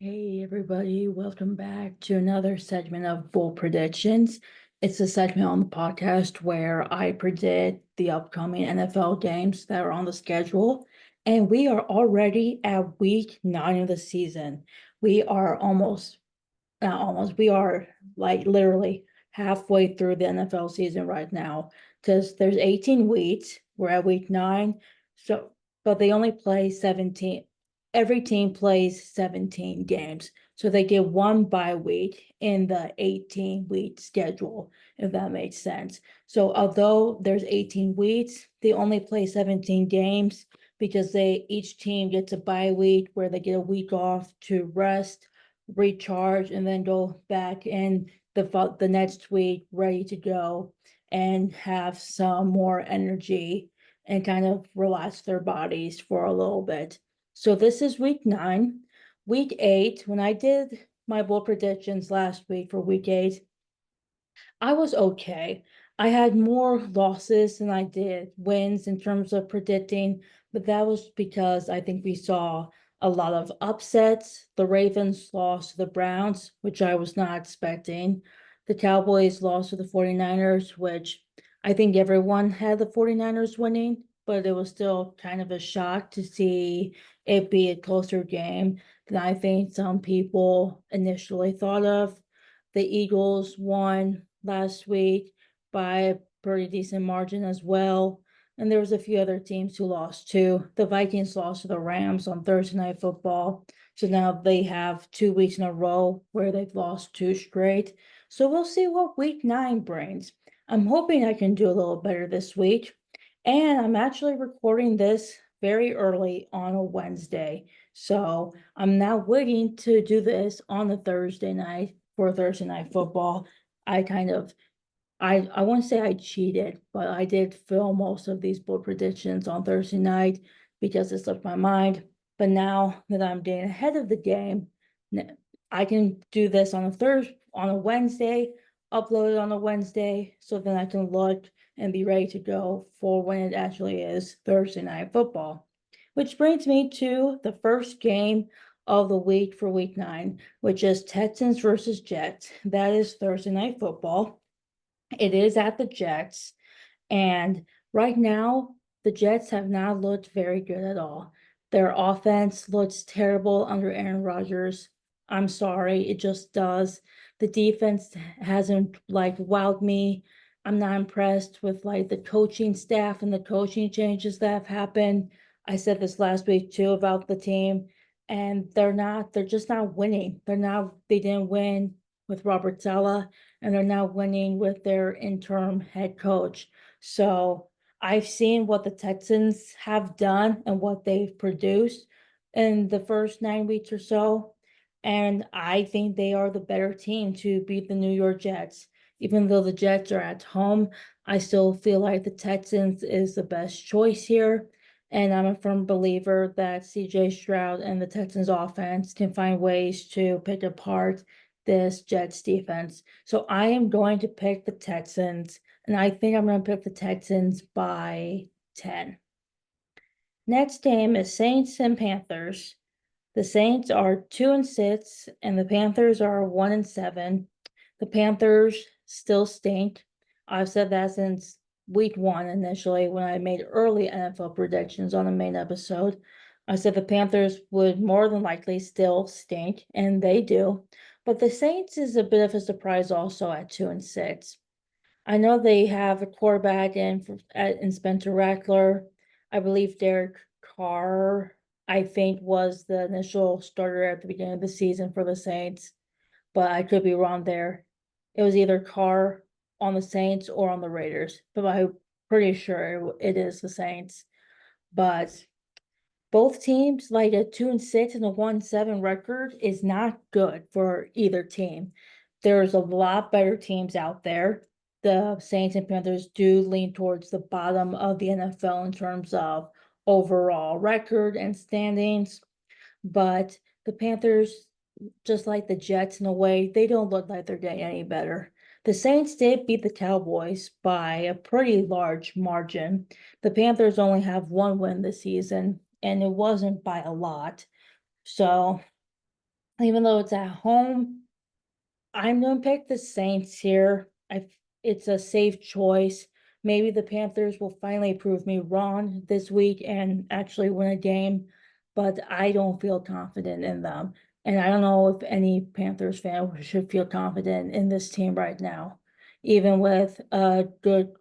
Hey everybody, welcome back to another segment of Bull Predictions. It's a segment on the podcast where I predict the upcoming NFL games that are on the schedule. And we are already at week 9 of the season. We are not almost, we are like literally halfway through the NFL season right now because there's 18 weeks. We're at week 9. So, but they only play 17. Every team plays 17 games. So they get one bye week in the 18-week schedule, if that makes sense. So although there's 18 weeks, they only play 17 games because each team gets a bye week where they get a week off to rest, recharge, and then go back in the next week ready to go and have some more energy and kind of relax their bodies for a little bit. So this is week 9. Week 8, when I did my bold predictions last week for week 8, I was okay. I had more losses than I did wins in terms of predicting, but that was because I think we saw a lot of upsets. The Ravens lost to the Browns, which I was not expecting. The Cowboys lost to the 49ers, which I think everyone had the 49ers winning, but it was still kind of a shock to see it be a closer game than I think some people initially thought of. The Eagles won last week by a pretty decent margin as well. And there was a few other teams who lost too. The Vikings lost to the Rams on Thursday Night Football. So now they have 2 weeks in a row where they've lost two straight. So we'll see what week 9 brings. I'm hoping I can do a little better this week. And I'm actually recording this very early on a Wednesday. So I'm now waiting to do this on the Thursday night for Thursday Night Football. I kind of I won't say I cheated, but I did film most of these bold predictions on Thursday night because it slipped my mind. But now that I'm getting ahead of the game, I can do this on a Wednesday, upload it on a Wednesday, so then I can look and be ready to go for when it actually is Thursday Night Football. Which brings me to the first game of the week for week 9, which is Texans versus Jets. That is Thursday Night Football. It is at the Jets. And right now, the Jets have not looked very good at all. Their offense looks terrible under Aaron Rodgers. I'm sorry, it just does. The defense hasn't like wowed me. I'm not impressed with like the coaching staff and the coaching changes that have happened. I said this last week too about the team, and they're just not winning. They didn't win with Robert Saleh, and they're now winning with their interim head coach. So I've seen what the Texans have done and what they've produced in the first 9 weeks or so. And I think they are the better team to beat the New York Jets. Even though the Jets are at home, I still feel like the Texans is the best choice here. And I'm a firm believer that CJ Stroud and the Texans offense can find ways to pick apart this Jets defense. So I am going to pick the Texans, and I think I'm going to pick the Texans by 10. Next game is Saints and Panthers. The Saints are 2-6, and the Panthers are 1-7. The Panthers still stink. I've said that since week 1 initially when I made early NFL predictions on the main episode. I said the Panthers would more than likely still stink, and they do. But the Saints is a bit of a surprise also at 2-6. I know they have a quarterback in Spencer Rattler. I believe Derek Carr, I think, was the initial starter at the beginning of the season for the Saints, but I could be wrong there. It was either Carr on the Saints or on the Raiders, but I'm pretty sure it is the Saints. But both teams, like a 2-6 and a 1-7 record, is not good for either team. There's a lot better teams out there. The Saints and Panthers do lean towards the bottom of the NFL in terms of overall record and standings, but the Panthers, just like the Jets in a way, they don't look like they're getting any better. The Saints did beat the Cowboys by a pretty large margin. The Panthers only have one win this season, and it wasn't by a lot. So even though it's at home, I'm gonna pick the Saints here. It's a safe choice. Maybe the Panthers will finally prove me wrong this week and actually win a game, but I don't feel confident in them. And I don't know if any Panthers fan should feel confident in this team right now, even with a good,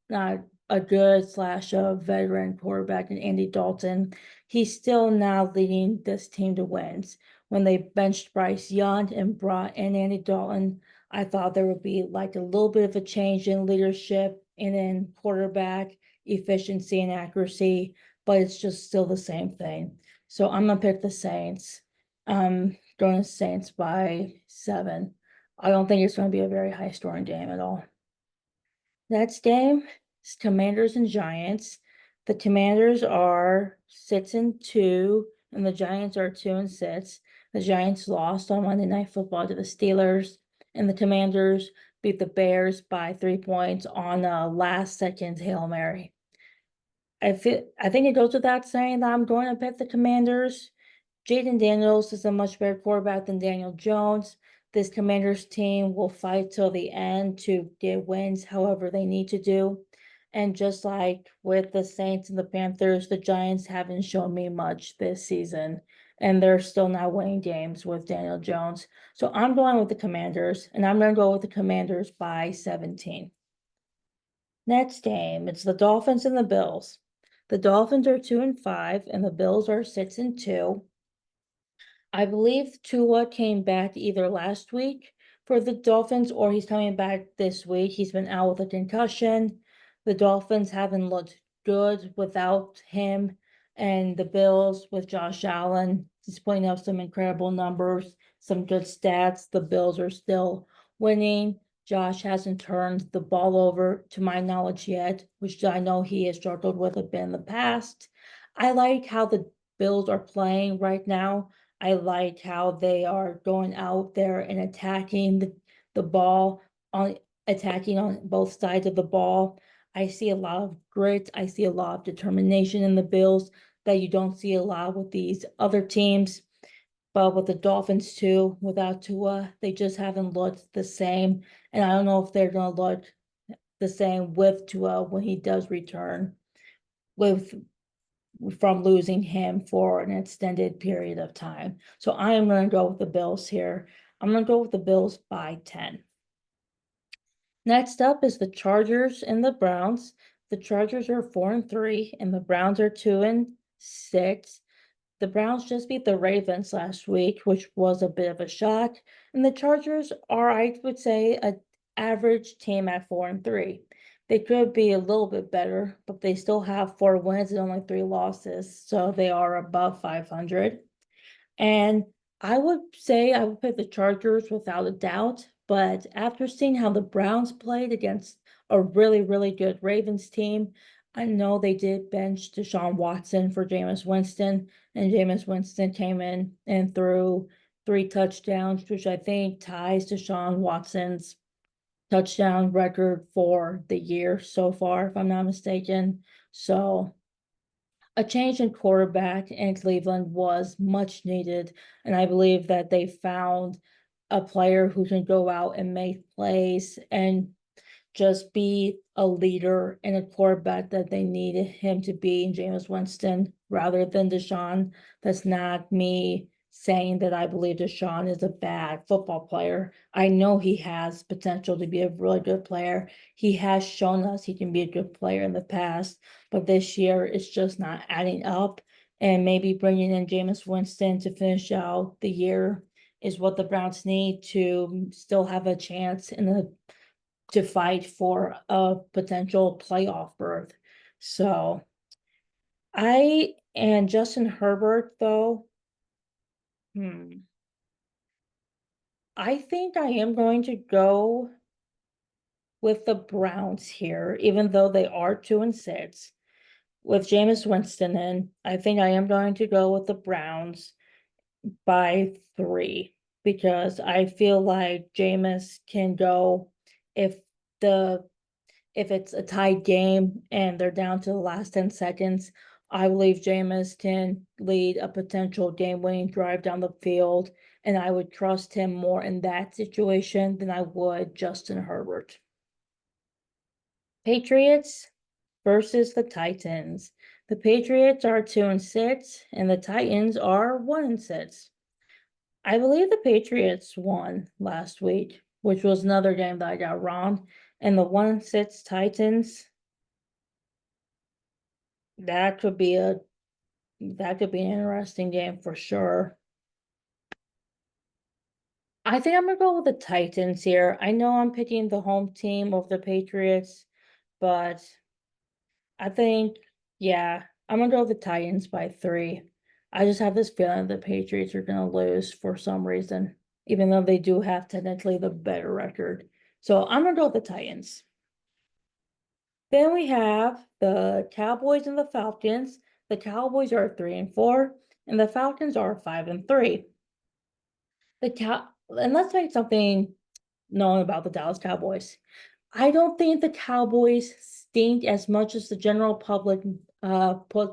not a good slash a veteran quarterback in Andy Dalton. He's still not leading this team to wins. When they benched Bryce Young and brought in Andy Dalton, I thought there would be like a little bit of a change in leadership and in quarterback efficiency and accuracy, but it's just still the same thing. So I'm gonna pick the Saints. Going to Saints by 7. I don't think it's gonna be a very high scoring game at all. Next game is Commanders and Giants. The Commanders are 6-2, and the Giants are 2-6. The Giants lost on Monday Night Football to the Steelers, and the Commanders beat the Bears by 3 points on a last-second Hail Mary. I think it goes without saying that I'm going to pick the Commanders. Jaden Daniels is a much better quarterback than Daniel Jones. This Commanders team will fight till the end to get wins however they need to do. And just like with the Saints and the Panthers, the Giants haven't shown me much this season, and they're still not winning games with Daniel Jones. So I'm going with the Commanders, and I'm going to go with the Commanders by 17. Next game, it's the Dolphins and the Bills. The Dolphins are 2-5, and the Bills are 6-2. I believe Tua came back either last week for the Dolphins or he's coming back this week. He's been out with a concussion. The Dolphins haven't looked good without him, and the Bills with Josh Allen, he's putting up some incredible numbers, some good stats. The Bills are still winning. Josh hasn't turned the ball over to my knowledge yet, which I know he has struggled with a bit in the past. I like how the Bills are playing right now. I like how they are going out there and attacking the ball on attacking on both sides of the ball. I see a lot of grit. I see a lot of determination in the Bills that you don't see a lot with these other teams. But with the Dolphins too, without Tua, they just haven't looked the same. And I don't know if they're gonna look the same with Tua when he does return with from losing him for an extended period of time. So I am going to go with the Bills here. I'm going to go with the Bills by 10. Next up is the Chargers and the Browns. The Chargers are 4-3 and the Browns are 2-6. The Browns just beat the Ravens last week, which was a bit of a shock. And the Chargers are, I would say, an average team at 4-3. They could be a little bit better, but they still have 4 wins and only 3 losses, so they are above 500. And I would say I would pick the Chargers without a doubt, but after seeing how the Browns played against a really, really good Ravens team, I know they did bench Deshaun Watson for Jameis Winston, and Jameis Winston came in and threw 3 touchdowns, which I think ties Deshaun Watson's touchdown record for the year so far, if I'm not mistaken. So a change in quarterback in Cleveland was much needed, and I believe that they found a player who can go out and make plays and just be a leader and a quarterback that they needed him to be in Jameis Winston rather than Deshaun. That's not me saying that I believe Deshaun is a bad football player. I know he has potential to be a really good player. He has shown us he can be a good player in the past, but this year it's just not adding up. And maybe bringing in Jameis Winston to finish out the year is what the Browns need to still have a chance in the to fight for a potential playoff berth. So I and Justin Herbert though, I think I am going to go with the Browns here, even though they are 2-6. With Jameis Winston in, I think I am going to go with the Browns by 3 because I feel like Jameis can go if the if it's a tied game and they're down to the last 10 seconds, I believe Jameis can lead a potential game-winning drive down the field, and I would trust him more in that situation than I would Justin Herbert. Patriots versus the Titans. The Patriots are 2-6, and the Titans are 1-6. I believe the Patriots won last week, which was another game that I got wrong. And the 1-6 Titans, that could be an interesting game for sure. I think I'm gonna go with the Titans here. I know I'm picking the home team of the Patriots, but I think, yeah, I'm gonna go with the Titans by 3. I just have this feeling the Patriots are gonna lose for some reason, even though they do have technically the better record. So I'm gonna go with the Titans. Then we have the Cowboys and the Falcons. The Cowboys are 3-4, and the Falcons are 5-3. And let's make something known about the Dallas Cowboys. I don't think the Cowboys stink as much as the general public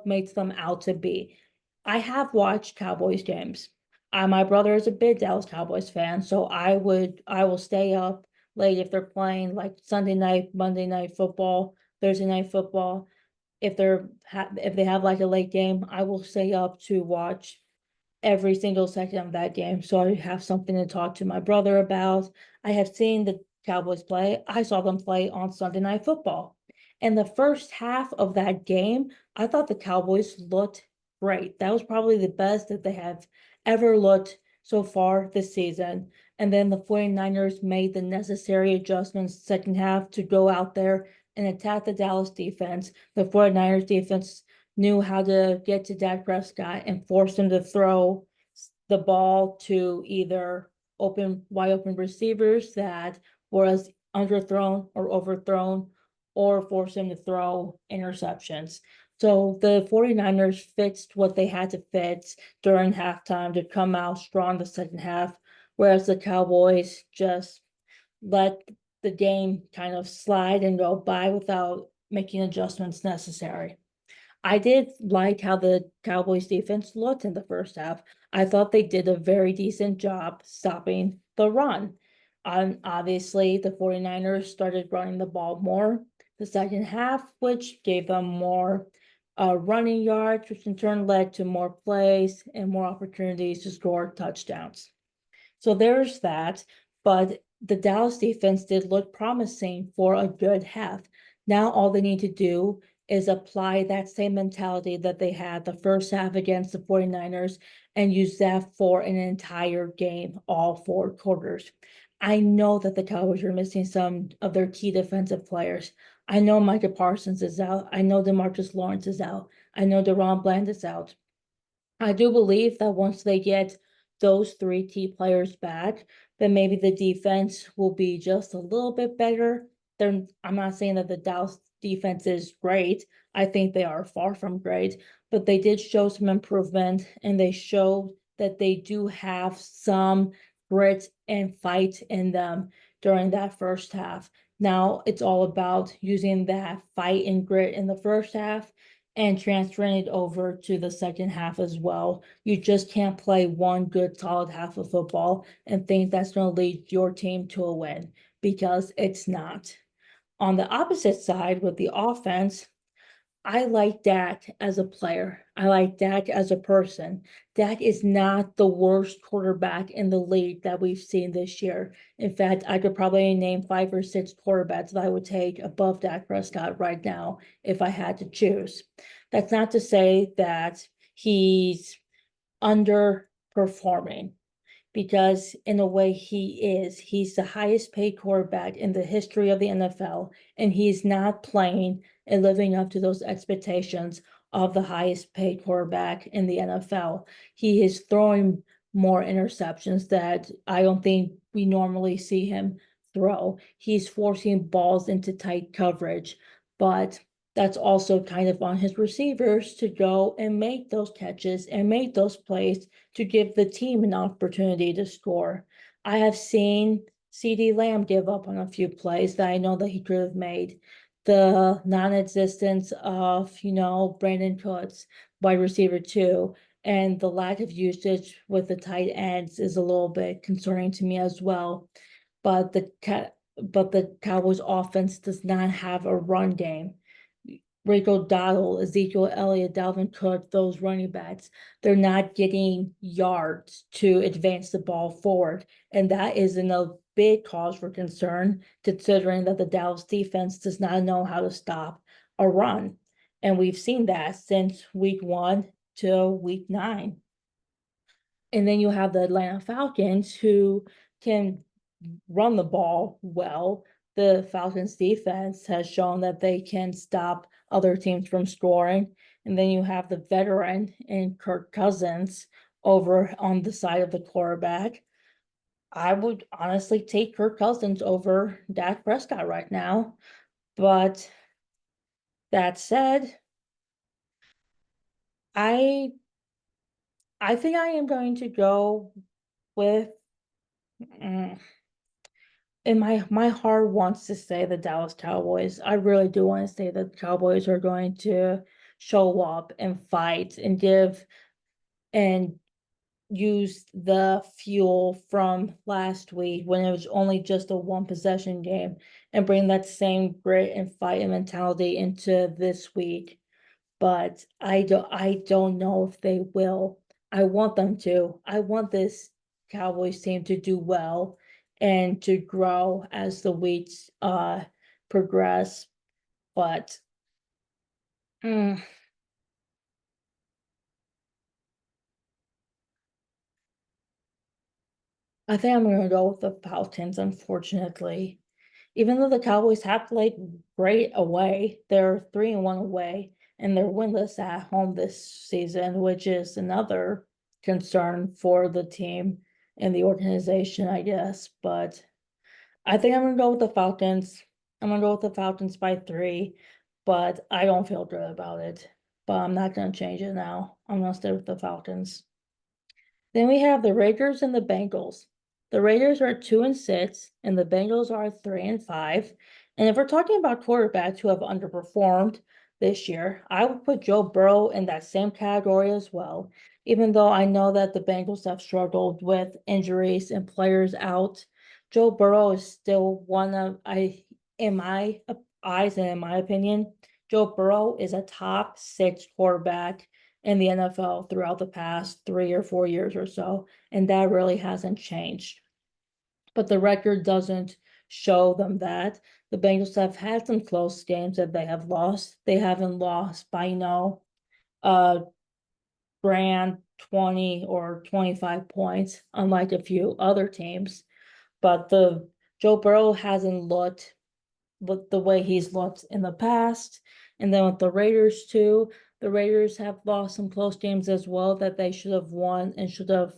makes them out to be. I have watched Cowboys games. My brother is a big Dallas Cowboys fan, so I will stay up late if they're playing like Sunday night, Monday night football, Thursday night football. If they have like a late game, I will stay up to watch every single second of that game. So I have something to talk to my brother about. I have seen the Cowboys play. I saw them play on Sunday Night Football. And the first half of that game, I thought the Cowboys looked great. That was probably the best that they have ever looked so far this season. And then the 49ers made the necessary adjustments second half to go out there and attack the Dallas defense. The 49ers defense knew how to get to Dak Prescott and force him to throw the ball to either wide open receivers that was underthrown or overthrown, or force him to throw interceptions. So the 49ers fixed what they had to fix during halftime to come out strong the second half, whereas the Cowboys just let the game kind of slide and go by without making adjustments necessary. I did like how the Cowboys defense looked in the first half. I thought they did a very decent job stopping the run. Obviously, the 49ers started running the ball more the second half, which gave them more running yards, which in turn led to more plays and more opportunities to score touchdowns. So there's that. But the Dallas defense did look promising for a good half. Now all they need to do is apply that same mentality that they had the first half against the 49ers and use that for an entire game, all 4 quarters. I know that the Cowboys are missing some of their key defensive players. I know Micah Parsons is out. I know DeMarcus Lawrence is out. I know DeRon Bland is out. I do believe that once they get those 3 key players back, then maybe the defense will be just a little bit better. I'm not saying that the Dallas defense is great. I think they are far from great, but they did show some improvement and they showed that they do have some grit and fight in them during that first half. Now it's all about using that fight and grit in the first half and transferring it over to the second half as well. You just can't play one good solid half of football and think that's going to lead your team to a win, because it's not. On the opposite side with the offense, I like Dak as a player. I like Dak as a person. Dak is not the worst quarterback in the league that we've seen this year. In fact, I could probably name 5 or 6 quarterbacks that I would take above Dak Prescott right now if I had to choose. That's not to say that he's underperforming, because in a way he's the highest paid quarterback in the history of the NFL, and he's not playing and living up to those expectations of the highest paid quarterback in the NFL. He is throwing more interceptions that I don't think we normally see him throw. He's forcing balls into tight coverage, but that's also kind of on his receivers to go and make those catches and make those plays to give the team an opportunity to score. I have seen CeeDee Lamb give up on a few plays that I know that he could have made. the non-existence of, Brandon Cooks, wide receiver two, and the lack of usage with the tight ends is a little bit concerning to me as well. But the Cowboys offense does not have a run game. Rico Dowdle, Ezekiel Elliott, Dalvin Cook, those running backs, they're not getting yards to advance the ball forward. And that is a big cause for concern, considering that the Dallas defense does not know how to stop a run. And we've seen that since week 1 to week 9. And then you have the Atlanta Falcons who can run the ball well. The Falcons defense has shown that they can stop other teams from scoring. And then you have the veteran in Kirk Cousins over on the side of the quarterback. I would honestly take Kirk Cousins over Dak Prescott right now. But that said, I I think I am going to go with mm, and my heart wants to say the Dallas Cowboys. I really do want to say that the Cowboys are going to show up and fight and give and use the fuel from last week when it was only just a one possession game and bring that same grit and fight and mentality into this week. But I don't know if they will. I want them to. I want this Cowboys team to do well and to grow as the weeks progress. But mm, I think I'm gonna go with the Falcons, unfortunately. Even though the Cowboys have played great away, they're 3-1 away, and they're winless at home this season, which is another concern for the team and the organization, I guess. But I think I'm gonna go with the Falcons. I'm gonna go with the Falcons by 3, but I don't feel good about it. But I'm not gonna change it now. I'm gonna stay with the Falcons. Then we have the Raiders and the Bengals. The Raiders are 2-6, and the Bengals are 3-5. And if we're talking about quarterbacks who have underperformed this year, I would put Joe Burrow in that same category as well. Even though I know that the Bengals have struggled with injuries and players out, Joe Burrow is still one of in my eyes and in my opinion, Joe Burrow is a top 6 quarterback in the NFL throughout the past 3 or 4 years or so, and that really hasn't changed. But the record doesn't show them that. The Bengals have had some close games that they have lost. They haven't lost by, grand 20 or 25 points, unlike a few other teams. But the Joe Burrow hasn't looked the way he's looked in the past. And then with the Raiders too, the Raiders have lost some close games as well that they should have won and should have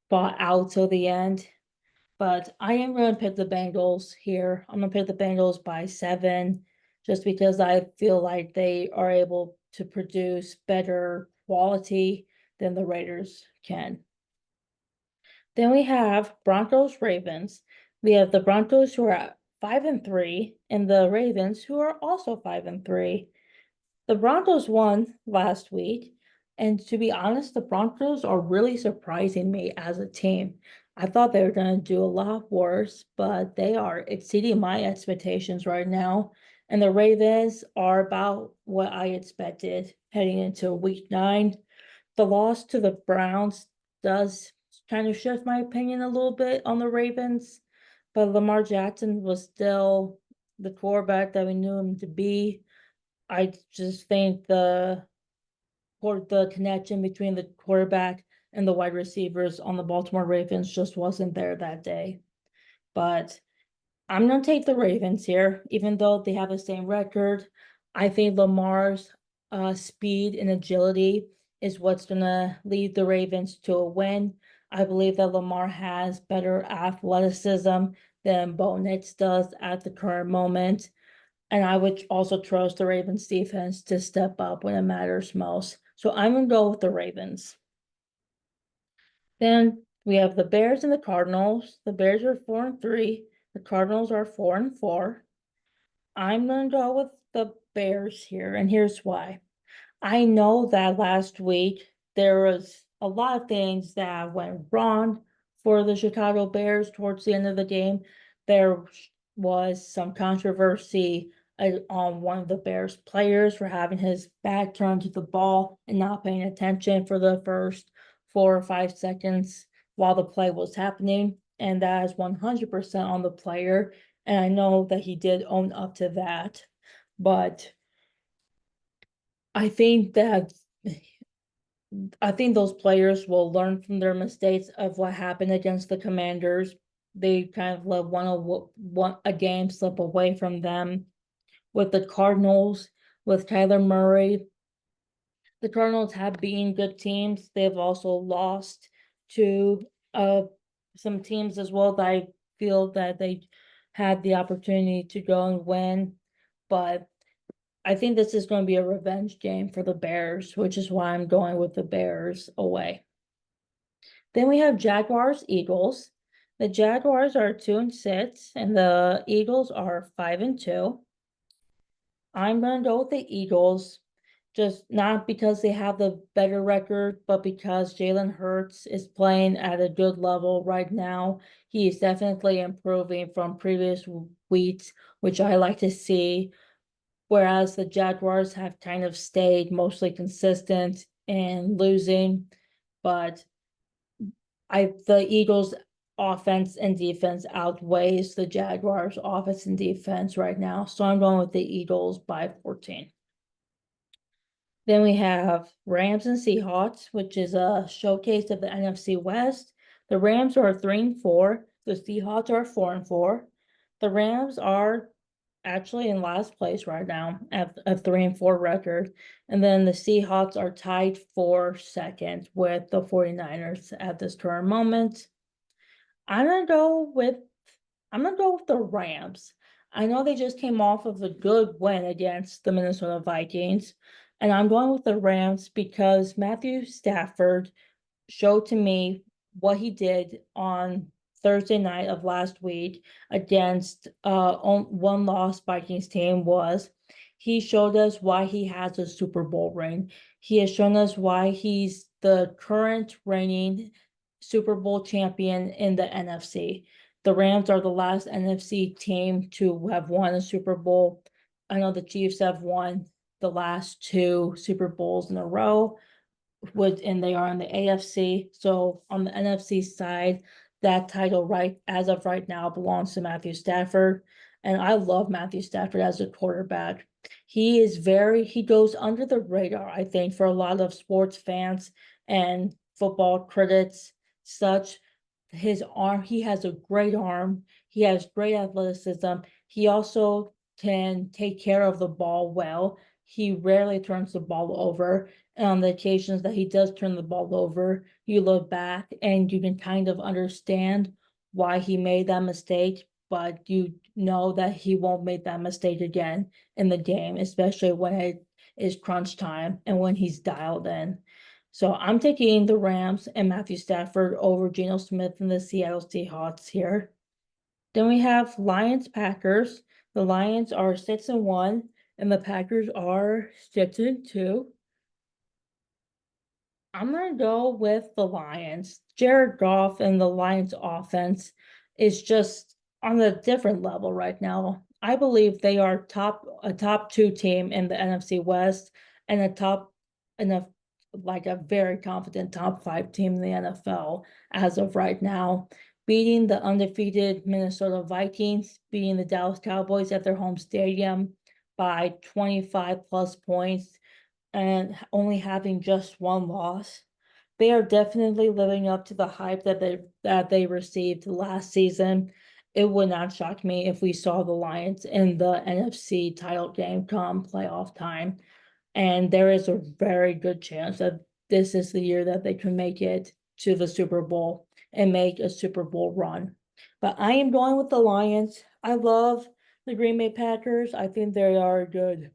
fought out till the end. But I am going to pick the Bengals here. I'm going to pick the Bengals by 7 just because I feel like they are able to produce better quality than the Raiders can. Then we have Broncos Ravens. We have the Broncos who are at 5-3 and the Ravens who are also 5-3. The Broncos won last week, and to be honest, the Broncos are really surprising me as a team. I thought they were going to do a lot worse, but they are exceeding my expectations right now. And the Ravens are about what I expected heading into week 9. The loss to the Browns does kind of shift my opinion a little bit on the Ravens, but Lamar Jackson was still the quarterback that we knew him to be. I just think the connection between the quarterback and the wide receivers on the Baltimore Ravens just wasn't there that day. But I'm gonna take the Ravens here, even though they have the same record. I think Lamar's speed and agility is what's gonna lead the Ravens to a win. I believe that Lamar has better athleticism than Bo Nix does at the current moment. And I would also trust the Ravens defense to step up when it matters most. So I'm gonna go with the Ravens. Then we have the Bears and the Cardinals. The Bears are 4-3. The Cardinals are 4-4. I'm gonna go with the Bears here, and here's why. I know that last week there was a lot of things that went wrong for the Chicago Bears towards the end of the game. There was some controversy on one of the Bears players for having his back turned to the ball and not paying attention for the first 4 or 5 seconds while the play was happening. And that is 100% on the player. And I know that he did own up to that. But I think that I think those players will learn from their mistakes of what happened against the Commanders. They kind of let a game slip away from them. With the Cardinals, with Kyler Murray, the Cardinals have beaten good teams. They've also lost to some teams as well that I feel that they had the opportunity to go and win. But I think this is going to be a revenge game for the Bears, which is why I'm going with the Bears away. Then we have Jaguars, Eagles. The Jaguars are 2-6, and the Eagles are 5-2. I'm gonna go with the Eagles, just not because they have the better record, but because Jalen Hurts is playing at a good level right now. He is definitely improving from previous weeks, which I like to see. Whereas the Jaguars have kind of stayed mostly consistent and losing, but the Eagles offense and defense outweighs the Jaguars offense and defense right now. So I'm going with the Eagles by 14. Then we have Rams and Seahawks, which is a showcase of the NFC West. The Rams are 3-4. The Seahawks are 4-4. The Rams are actually in last place right now at a 3-4 record. And then the Seahawks are tied for second with the 49ers at this current moment. I'm gonna go with the Rams. I know they just came off of a good win against the Minnesota Vikings, and I'm going with the Rams because Matthew Stafford showed to me what he did on Thursday night of last week against one loss Vikings team was he showed us why he has a Super Bowl ring. He has shown us why he's the current reigning Super Bowl champion in the NFC. The Rams are the last NFC team to have won a Super Bowl. I know the Chiefs have won the last two Super Bowls in a row, and they are on the AFC. So on the NFC side, that title as of right now belongs to Matthew Stafford. And I love Matthew Stafford as a quarterback. He goes under the radar, I think, for a lot of sports fans and football critics, such. His arm, he has a great arm. He has great athleticism. He also can take care of the ball well. He rarely turns the ball over. And on the occasions that he does turn the ball over, you look back and you can kind of understand why he made that mistake, but you know that he won't make that mistake again in the game, especially when it is crunch time and when he's dialed in. So I'm taking the Rams and Matthew Stafford over Geno Smith and the Seattle Seahawks here. Then we have Lions Packers. The Lions are 6-1 and the Packers are 6-2. I'm gonna go with the Lions. Jared Goff and the Lions offense is just on a different level right now. I believe they are a top two team in the NFC West and a very confident top five team in the NFL as of right now, beating the undefeated Minnesota Vikings, beating the Dallas Cowboys at their home stadium by 25 plus points and only having just one loss. They are definitely living up to the hype that they received last season. It would not shock me if we saw the Lions in the NFC title game come playoff time. And there is a very good chance that this is the year that they can make it to the Super Bowl and make a Super Bowl run. But I am going with the Lions. I love the Green Bay Packers. I think they are a good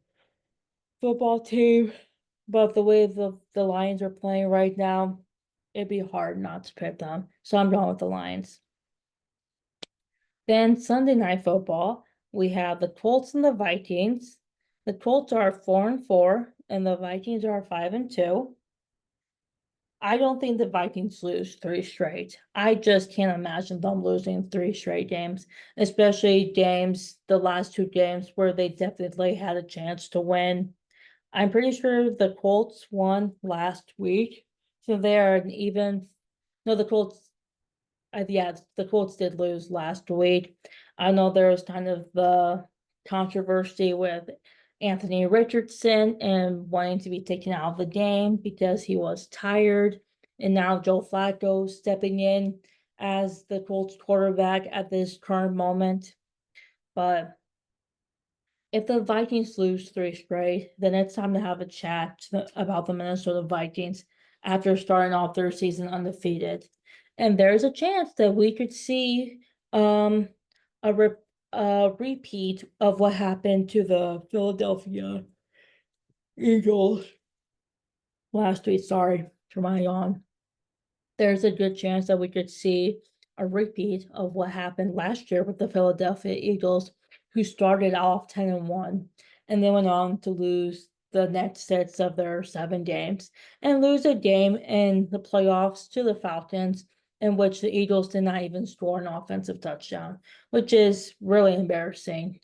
football team. But the way the Lions are playing right now, it'd be hard not to pick them. So I'm going with the Lions. Then Sunday Night Football. we have the Colts and the Vikings. The Colts are 4-4, and the Vikings are 5-2. I don't think the Vikings lose 3 straight. I just can't imagine them losing 3 straight games, especially the last 2 games where they definitely had a chance to win. I'm pretty sure the Colts won last week, so they are an even. No, the Colts. Yeah, the Colts did lose last week. I know there was kind of the controversy with Anthony Richardson and wanting to be taken out of the game because he was tired. And now Joe Flacco stepping in as the Colts quarterback at this current moment. But if the Vikings lose 3 straight, then it's time to have a chat about the Minnesota Vikings after starting off their season undefeated. And there's a chance that we could see a, a repeat of what happened to the Philadelphia Eagles last week. Sorry for my yawn. There's a good chance that we could see a repeat of what happened last year with the Philadelphia Eagles, who started off 10-1 and then went on to lose the next 6 of their 7 games and lose a game in the playoffs to the Falcons, in which the Eagles did not even score an offensive touchdown, which is really embarrassing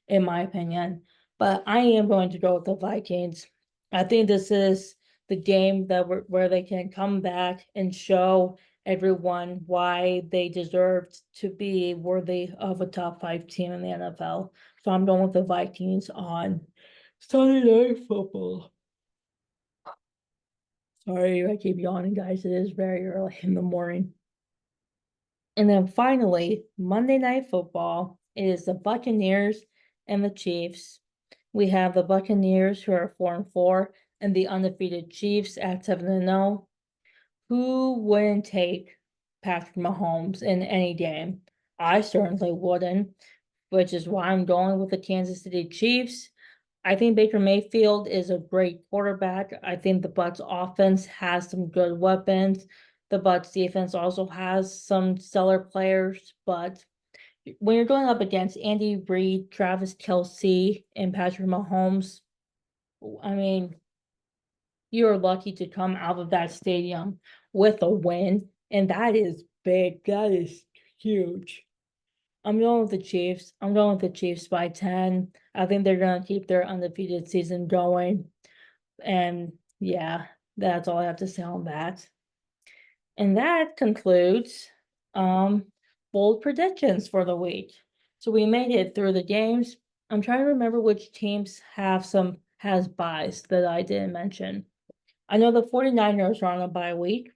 in my opinion. But I am going to go with the Vikings. I think this is the game where they can come back and show everyone why they deserved to be worthy of a top 5 team in the NFL. So I'm going with the Vikings on Sunday Night Football. Sorry, I keep yawning, guys. It is very early in the morning. And then finally, Monday Night Football is the Buccaneers and the Chiefs. We have the Buccaneers, who are 4-4, and the undefeated Chiefs at 7-0. Who wouldn't take Patrick Mahomes in any game? I certainly wouldn't, which is why I'm going with the Kansas City Chiefs. I think Baker Mayfield is a great quarterback. I think the Bucs offense has some good weapons. The Bucs defense also has some stellar players, but when you're going up against Andy Reid, Travis Kelce, and Patrick Mahomes, I mean, you're lucky to come out of that stadium with a win, and that is big. That is huge. I'm going with the Chiefs. I'm going with the Chiefs by 10. I think they're going to keep their undefeated season going. And yeah, that's all I have to say on that. And that concludes bold predictions for the week. So we made it through the games. I'm trying to remember which teams has buys that I didn't mention. I know the 49ers are on a bye week,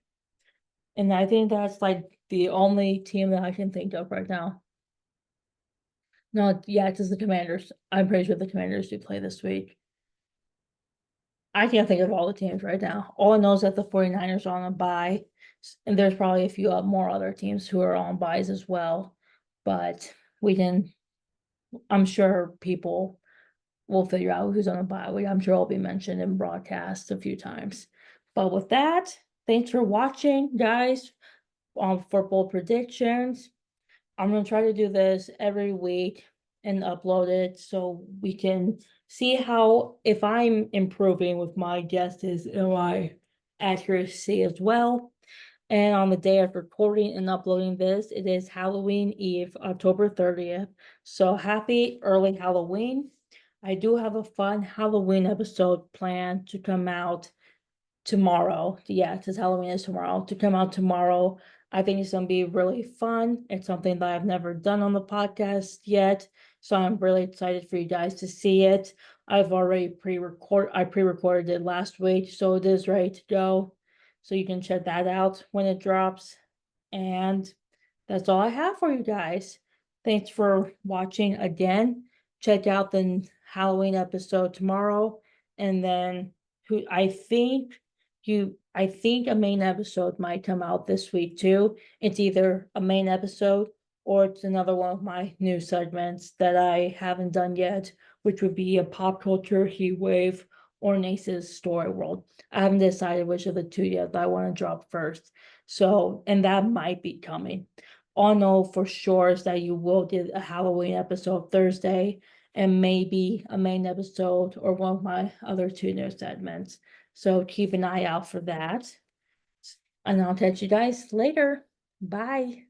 and I think that's like the only team that I can think of right now. No, yeah, it's just the Commanders. I'm pretty sure the Commanders do play this week. I can't think of all the teams right now. All I know is that the 49ers are on a bye, and there's probably a few more other teams who are on buys as well. But I'm sure people will figure out who's on a bye week. I'm sure it'll be mentioned in broadcast a few times. But with that, thanks for watching, guys, for bold predictions. I'm going to try to do this every week and upload it so we can see if I'm improving with my guesses and my accuracy as well. And on the day of recording and uploading this, it is Halloween Eve, October 30th. So happy early Halloween. I do have a fun Halloween episode planned to come out tomorrow. Yeah, because Halloween is tomorrow. To come out tomorrow. I think it's going to be really fun. It's something that I've never done on the podcast yet. So I'm really excited for you guys to see it. I've already pre-recorded it last week, so it is ready to go. So you can check that out when it drops. And that's all I have for you guys. Thanks for watching again. Check out the Halloween episode tomorrow. And then I think a main episode might come out this week too. It's either a main episode or it's another one of my new segments that I haven't done yet, which would be a pop culture heat wave or Nace's story world. I haven't decided which of the two yet that I want to drop first. So, and that might be coming. all I know for sure is that you will get a Halloween episode Thursday and maybe a main episode or one of my other two news segments. So keep an eye out for that. And I'll catch you guys later. Bye.